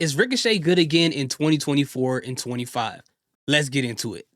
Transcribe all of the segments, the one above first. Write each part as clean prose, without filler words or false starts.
Is Ricochet good again in 2024 and 25? Let's get into it.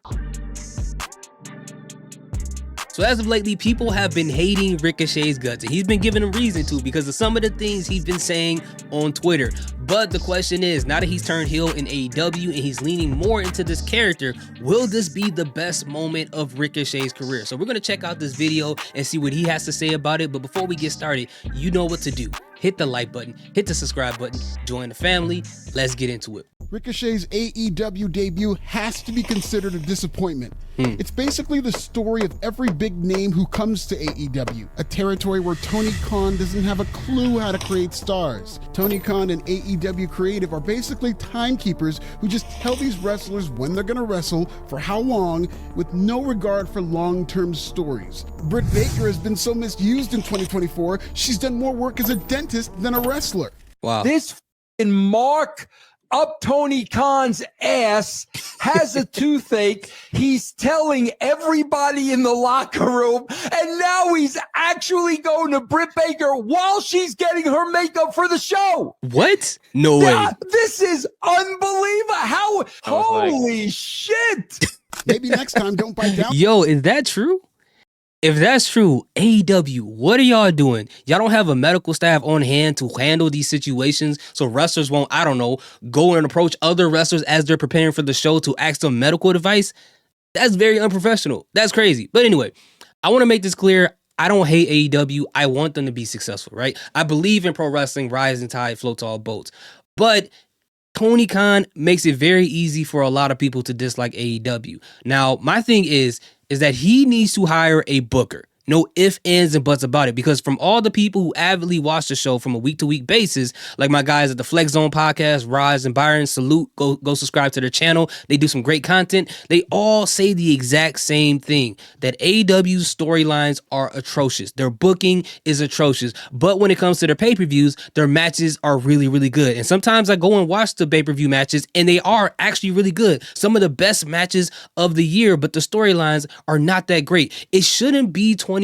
So as of lately, people have been hating Ricochet's guts, and he's been given a reason to because of some of the things he's been saying on Twitter. But the question is, now that he's turned heel in AEW and he's leaning more into this character, will this be the best moment of Ricochet's career? So we're going to check out this video and see what he has to say about it. But before we get started, you know what to do. Hit the like button, hit the subscribe button, join the family. Let's get into it. Ricochet's AEW debut has to be considered a disappointment. It's basically the story of every big name who comes to AEW, a territory where Tony Khan doesn't have a clue how to create stars. Tony Khan and AEW Creative are basically timekeepers who just tell these wrestlers when they're gonna wrestle, for how long, with no regard for long-term stories. Britt Baker has been so misused in 2024, she's done more work as a dentist than a wrestler. Wow. This f***ing Mark up Tony Khan's ass has a toothache. He's telling everybody in the locker room, and now he's actually going to Britt Baker while she's getting her makeup for the show. What? No way. This is unbelievable. How? Holy shit. Maybe next time, don't bite down. Yo, is that true? If that's true, AEW, what are y'all doing? Y'all don't have a medical staff on hand to handle these situations so wrestlers won't, I don't know, go and approach other wrestlers as they're preparing for the show to ask them medical advice? That's very unprofessional. That's crazy. But anyway, I want to make this clear. I don't hate AEW. I want them to be successful, right? I believe in pro wrestling, rising tide floats all boats. But Tony Khan makes it very easy for a lot of people to dislike AEW. Now, my thing is that he needs to hire a booker. No ifs, ands, and buts about it. Because from all the people who avidly watch the show from a week-to-week basis, like my guys at the Flex Zone podcast, Roz and Byron, salute, go subscribe to their channel. They do some great content. They all say the exact same thing, that AEW's storylines are atrocious. Their booking is atrocious. But when it comes to their pay-per-views, their matches are really, really good. And sometimes I go and watch the pay-per-view matches, and they are actually really good. Some of the best matches of the year, but the storylines are not that great. It shouldn't be 2024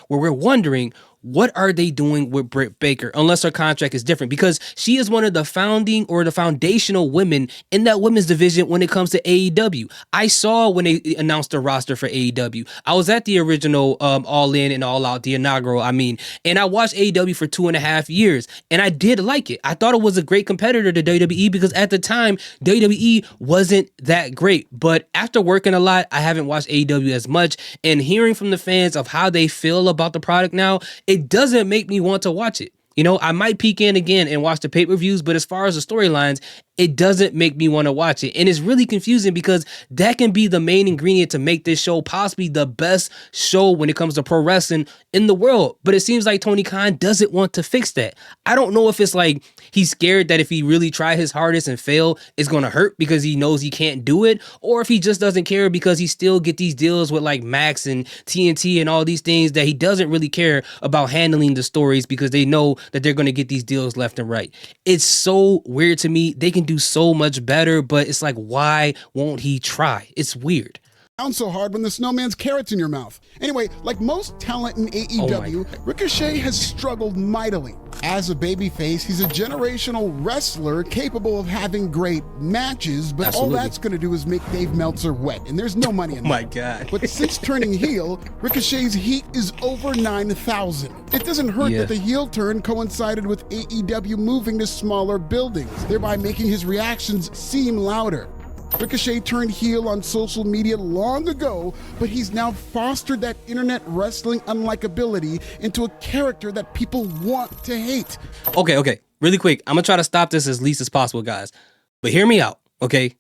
where we're wondering, what are they doing with Britt Baker unless her contract is different? Because she is one of the founding or the foundational women in that women's division when it comes to AEW. I saw when they announced the roster for AEW. I was at the original All In and All Out, the inaugural, and I watched AEW for 2.5 years, and I did like it. I thought it was a great competitor to WWE because at the time, WWE wasn't that great. But after working a lot, I haven't watched AEW as much, and hearing from the fans of how they feel about the product now, it doesn't make me want to watch it. You know, I might peek in again and watch the pay-per-views, but as far as the storylines, it doesn't make me want to watch it. And it's really confusing because that can be the main ingredient to make this show possibly the best show when it comes to pro wrestling in the world. But it seems like Tony Khan doesn't want to fix that. I don't know if it's like he's scared that if he really try his hardest and fail, it's going to hurt because he knows he can't do it, or if he just doesn't care because he still get these deals with like Max and TNT and all these things that he doesn't really care about handling the stories because they know that they're going to get these deals left and right. It's so weird to me. They can do so much better, but it's like, why won't he try? It's weird. Sounds so hard when the snowman's carrots in your mouth. Anyway, like most talent in AEW, Ricochet has struggled mightily. As a babyface, he's a generational wrestler capable of having great matches, but Absolutely. all that's going to do is make Dave Meltzer wet, and there's no money in that. My God. But since turning heel, Ricochet's heat is over 9,000. It doesn't hurt that the heel turn coincided with AEW moving to smaller buildings, thereby making his reactions seem louder. Ricochet turned heel on social media long ago, but he's now fostered that internet wrestling unlikability into a character that people want to hate. Okay. Really quick. I'm going to try to stop this as least as possible, guys. But hear me out, okay?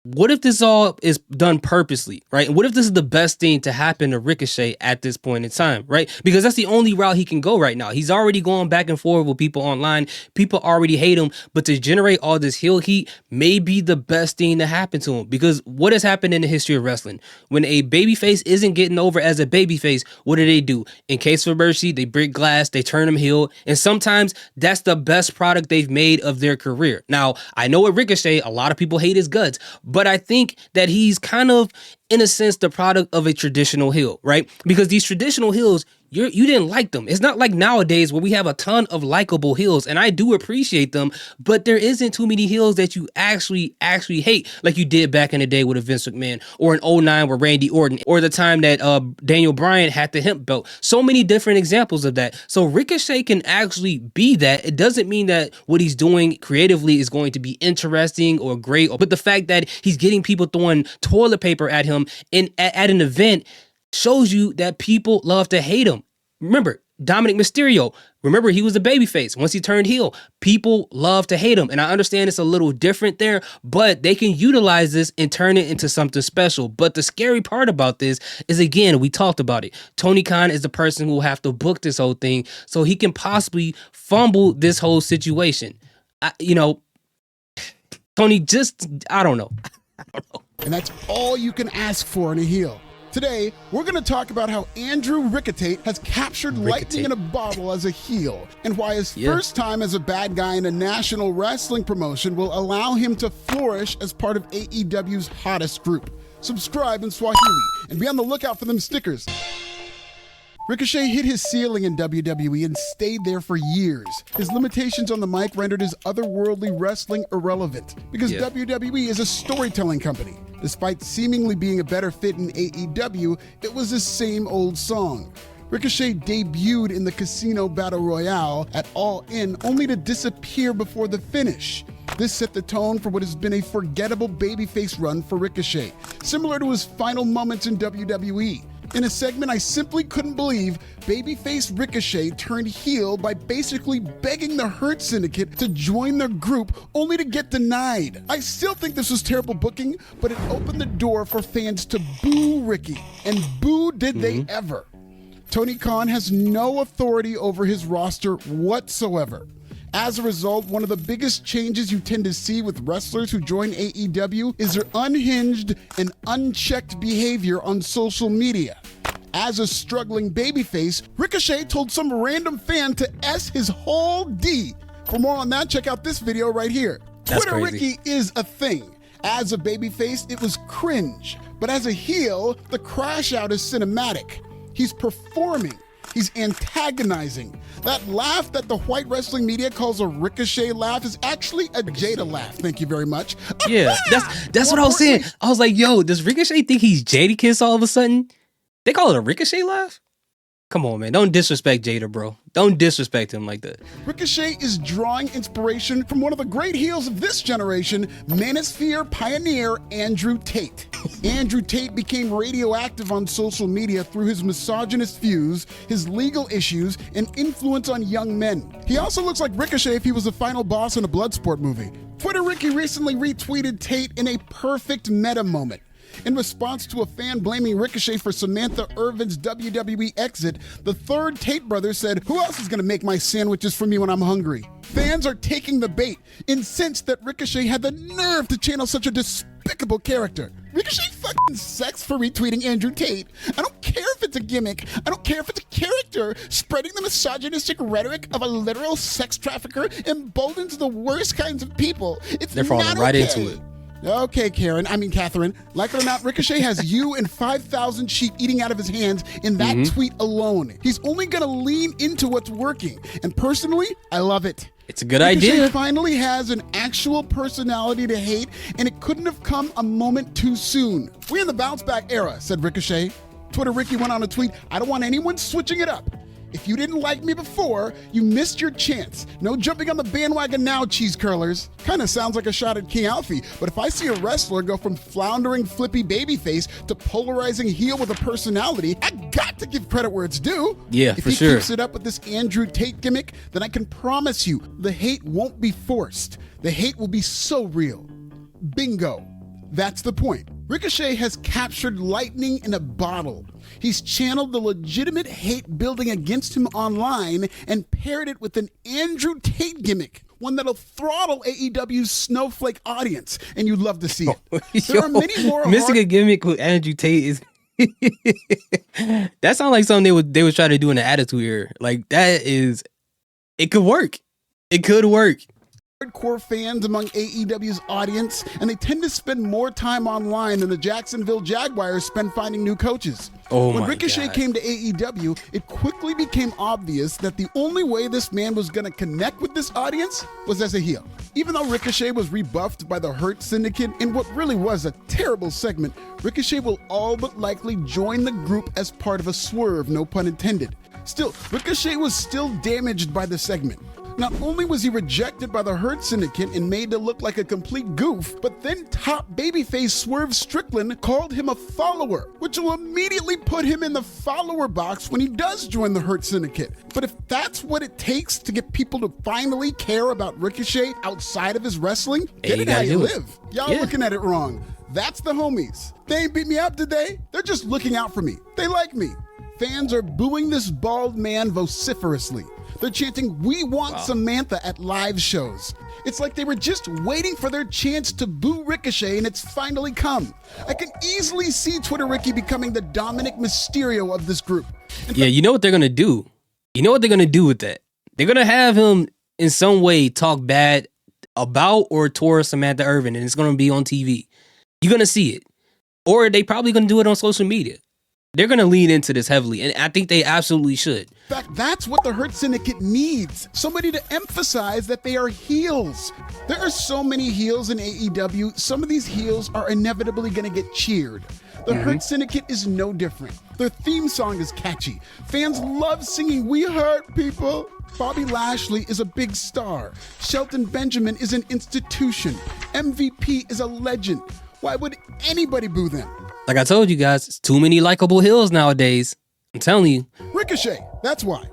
What if this all is done purposely, right? And what if this is the best thing to happen to Ricochet at this point in time, right? Because that's the only route he can go right now. He's already going back and forth with people online. People already hate him, but to generate all this heel heat may be the best thing to happen to him. Because what has happened in the history of wrestling? When a babyface isn't getting over as a babyface, what do? In case of mercy, they break glass, they turn him heel, and sometimes that's the best product they've made of their career. Now, I know with Ricochet, a lot of people hate his guts, but I think that he's kind of, in a sense, the product of a traditional heel, right? Because these traditional heels you didn't like them. It's not like nowadays where we have a ton of likable heels, and I do appreciate them, but there isn't too many heels that you actually hate, like you did back in the day with a Vince McMahon, or in '09 with Randy Orton, or the time that Daniel Bryan had the hemp belt. So many different examples of that. So Ricochet can actually be that. It doesn't mean that what he's doing creatively is going to be interesting or great, but the fact that he's getting people throwing toilet paper at him at an event shows you that people love to hate him. Remember, Dominic Mysterio, remember he was a babyface. Once he turned heel, people love to hate him. And I understand it's a little different there, but they can utilize this and turn it into something special. But the scary part about this is, again, we talked about it. Tony Khan is the person who will have to book this whole thing, so he can possibly fumble this whole situation. Tony, I don't know. And that's all you can ask for in a heel. Today, we're going to talk about how Andrew Ricochet has captured lightning in a bottle as a heel, and why his first time as a bad guy in a national wrestling promotion will allow him to flourish as part of AEW's hottest group. Subscribe in Swahili and be on the lookout for them stickers. Ricochet hit his ceiling in WWE and stayed there for years. His limitations on the mic rendered his otherworldly wrestling irrelevant, because WWE is a storytelling company. Despite seemingly being a better fit in AEW, it was the same old song. Ricochet debuted in the Casino Battle Royale at All In, only to disappear before the finish. This set the tone for what has been a forgettable babyface run for Ricochet, similar to his final moments in WWE. In a segment I simply couldn't believe, babyface Ricochet turned heel by basically begging the Hurt Syndicate to join their group, only to get denied. I still think this was terrible booking, but it opened the door for fans to boo Ricky, and boo did they ever. Tony Khan has no authority over his roster whatsoever. As a result, one of the biggest changes you tend to see with wrestlers who join AEW is their unhinged and unchecked behavior on social media. As a struggling babyface, Ricochet told some random fan to S his whole D. For more on that, check out this video right here. That's Twitter crazy. Ricky is a thing. As a babyface, it was cringe. But as a heel, the crash out is cinematic. He's performing. He's antagonizing. That laugh that the white wrestling media calls a Ricochet laugh is actually a Jada laugh. Thank you very much. Yeah, that's what I was saying. I was like, yo, does Ricochet think he's Jadakiss all of a sudden? They call it a Ricochet laugh? Come on, man. Don't disrespect Jada, bro. Don't disrespect him like that. Ricochet is drawing inspiration from one of the great heels of this generation, Manosphere pioneer Andrew Tate. Andrew Tate became radioactive on social media through his misogynist views, his legal issues, and influence on young men. He also looks like Ricochet if he was the final boss in a Bloodsport movie. Twitter Ricky recently retweeted Tate in a perfect meta moment. In response to a fan blaming Ricochet for Samantha Irvin's WWE exit, the third Tate brother said, "Who else is going to make my sandwiches for me when I'm hungry?" Fans are taking the bait, incensed that Ricochet had the nerve to channel such a despicable character. Ricochet fucking sucks for retweeting Andrew Tate. I don't care if it's a gimmick. I don't care if it's a character. Spreading the misogynistic rhetoric of a literal sex trafficker emboldens the worst kinds of people. They're falling right into it. Okay, Catherine. Like it or not, Ricochet has you and 5,000 sheep eating out of his hands in that tweet alone. He's only going to lean into what's working. And personally, I love it. It's a good Ricochet idea. Finally has an actual personality to hate, and it couldn't have come a moment too soon. We're in the bounce back era, said Ricochet. Twitter Ricky went on a tweet, "I don't want anyone switching it up. If you didn't like me before, you missed your chance. No jumping on the bandwagon now, cheese curlers." Kind of sounds like a shot at King Alfie, but if I see a wrestler go from floundering flippy babyface to polarizing heel with a personality, I got to give credit where it's due. Yeah, if for he sure. keeps it up with this Andrew Tate gimmick, then I can promise you the hate won't be forced. The hate will be so real. Bingo. That's the point. Ricochet has captured lightning in a bottle. He's channeled the legitimate hate building against him online and paired it with an Andrew Tate gimmick, one that'll throttle AEW's snowflake audience, and you'd love to see it. There are many more missing a gimmick with Andrew Tate is that sounds like something they would try to do in the Attitude Era. Like, that is, it could work. It could work. hardcore fans among AEW's audience, and they tend to spend more time online than the Jacksonville Jaguars spend finding new coaches. When Ricochet came to AEW, it quickly became obvious that the only way this man was going to connect with this audience was as a heel. Even though Ricochet was rebuffed by the Hurt Syndicate in what really was a terrible segment, Ricochet will all but likely join the group as part of a swerve, no pun intended. Still, Ricochet was still damaged by the segment. Not only was he rejected by the Hurt Syndicate and made to look like a complete goof, but then top babyface Swerve Strickland called him a follower, which will immediately put him in the follower box when he does join the Hurt Syndicate. But if that's what it takes to get people to finally care about Ricochet outside of his wrestling, get it how you live. Y'all looking at it wrong. That's the homies. They ain't beat me up today. They're just looking out for me. They like me. Fans are booing this bald man vociferously. They're chanting, "We want Samantha" at live shows. It's like they were just waiting for their chance to boo Ricochet, and it's finally come. I can easily see Twitter Ricky becoming the Dominic Mysterio of this group. You know what they're going to do? You know what they're going to do with that? They're going to have him in some way talk bad about or towards Samantha Irvin, and it's going to be on TV. You're going to see it. Or they probably going to do it on social media. They're going to lean into this heavily, and I think they absolutely should. In fact, that's what the Hurt Syndicate needs. Somebody to emphasize that they are heels. There are so many heels in AEW, some of these heels are inevitably going to get cheered. The Hurt Syndicate is no different. Their theme song is catchy. Fans love singing "We Hurt People." Bobby Lashley is a big star. Shelton Benjamin is an institution. MVP is a legend. Why would anybody boo them? Like I told you guys, it's too many likable heels nowadays. I'm telling you. Ricochet, that's why.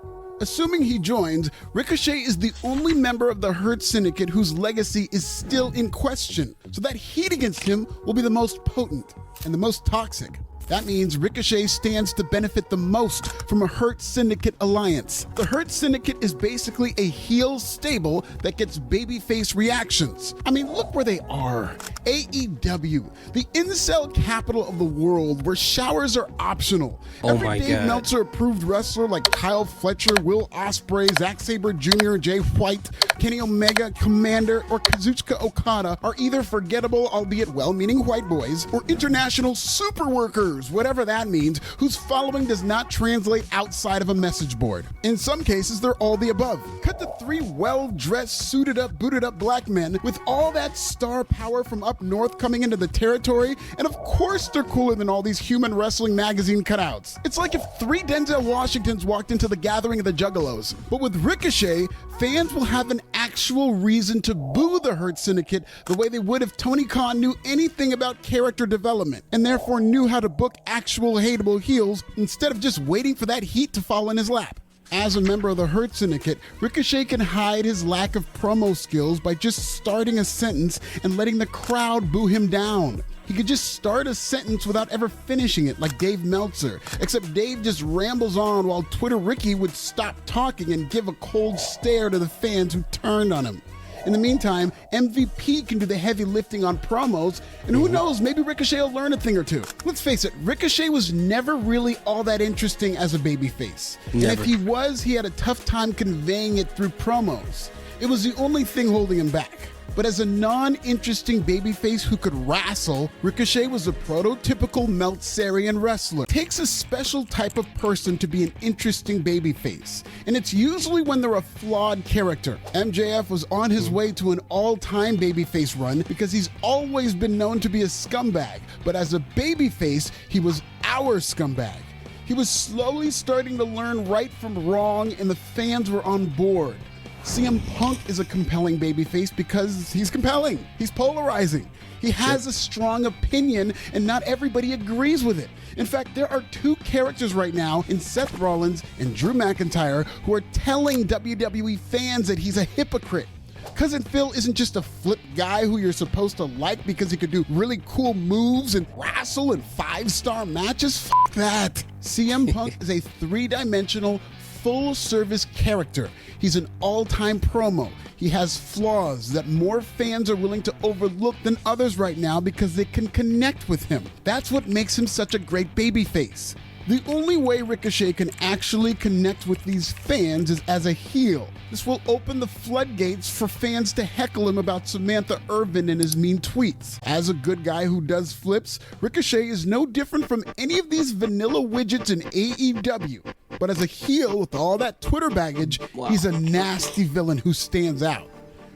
Assuming he joins, Ricochet is the only member of the Hurt Syndicate whose legacy is still in question. So that heat against him will be the most potent and the most toxic. That means Ricochet stands to benefit the most from a Hurt Syndicate alliance. The Hurt Syndicate is basically a heel stable that gets babyface reactions. I mean, look where they are. AEW, the incel capital of the world where showers are optional. Every Dave Meltzer approved wrestler like Kyle Fletcher, Will Ospreay, Zack Sabre Jr., Jay White, Kenny Omega, Commander, or Kazuchika Okada are either forgettable, albeit well-meaning white boys, or international super workers, whatever that means, whose following does not translate outside of a message board. In some cases, they're all the above. Cut to 3 well-dressed, suited up, booted up black men with all that star power from up north coming into the territory, and of course they're cooler than all these Human Wrestling Magazine cutouts. It's like if 3 Denzel Washingtons walked into the gathering of the Juggalos. But with Ricochet, fans will have an actual reason to boo the Hurt Syndicate the way they would if Tony Khan knew anything about character development, and therefore knew how to book actual hateable heels instead of just waiting for that heat to fall in his lap. As a member of the Hurt Syndicate, Ricochet can hide his lack of promo skills by just starting a sentence and letting the crowd boo him down. He could just start a sentence without ever finishing it, like Dave Meltzer, except Dave just rambles on while Twitter Ricky would stop talking and give a cold stare to the fans who turned on him. In the meantime, MVP can do the heavy lifting on promos, and who knows, maybe Ricochet will learn a thing or two. Let's face it, Ricochet was never really all that interesting as a babyface. And if he was, he had a tough time conveying it through promos. It was the only thing holding him back. But as a non-interesting babyface who could wrestle, Ricochet was a prototypical Meltzerian wrestler. It takes a special type of person to be an interesting babyface, and it's usually when they're a flawed character. MJF was on his way to an all-time babyface run because he's always been known to be a scumbag, but as a babyface, he was our scumbag. He was slowly starting to learn right from wrong, and the fans were on board. CM Punk is a compelling babyface because he's compelling. He's polarizing. He has a strong opinion, and not everybody agrees with it. In fact, there are 2 characters right now in Seth Rollins and Drew McIntyre who are telling WWE fans that he's a hypocrite. Cousin Phil isn't just a flip guy who you're supposed to like because he could do really cool moves and wrestle in 5-star matches. F that. CM Punk is a 3-dimensional, full-service character. He's an all-time promo. He has flaws that more fans are willing to overlook than others right now because they can connect with him. That's what makes him such a great babyface. The only way Ricochet can actually connect with these fans is as a heel. This will open the floodgates for fans to heckle him about Samantha Irvin and his mean tweets. As a good guy who does flips, Ricochet is no different from any of these vanilla widgets in AEW. But as a heel with all that Twitter baggage, he's a nasty villain who stands out.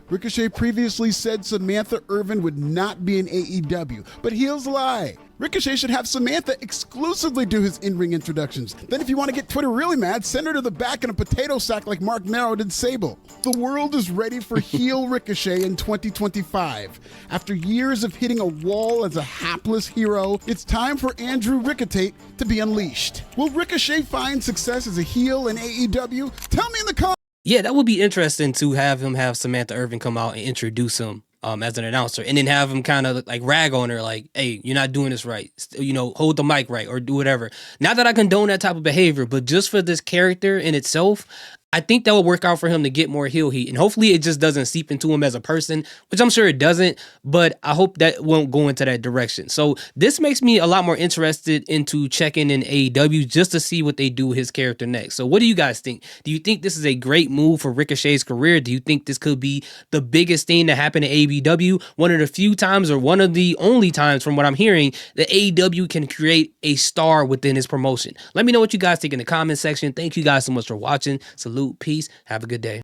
Ricochet previously said Samantha Irvin would not be in AEW, but heels lie. Ricochet should have Samantha exclusively do his in-ring introductions. Then if you want to get Twitter really mad, send her to the back in a potato sack like Mark Marrow did Sable. The world is ready for heel Ricochet in 2025. After years of hitting a wall as a hapless hero, it's time for Andrew Ricochet to be unleashed. Will Ricochet find success as a heel in AEW? Tell me in the comments. Yeah, that would be interesting to have him have Samantha Irvin come out and introduce him as an announcer, and then have him kind of like rag on her, like, hey, you're not doing this right. Hold the mic right or do whatever. Not that I condone that type of behavior, but just for this character in itself, I think that would work out for him to get more heel heat. And hopefully it just doesn't seep into him as a person, which I'm sure it doesn't, but I hope that won't go into that direction. So this makes me a lot more interested into checking in AEW just to see what they do with his character next. So what do you guys think? Do you think this is a great move for Ricochet's career? Do you think this could be the biggest thing to happen to AEW? One of the few times, or one of the only times from what I'm hearing, that AEW can create a star within his promotion. Let me know what you guys think in the comment section. Thank you guys so much for watching. Salute, peace, have a good day.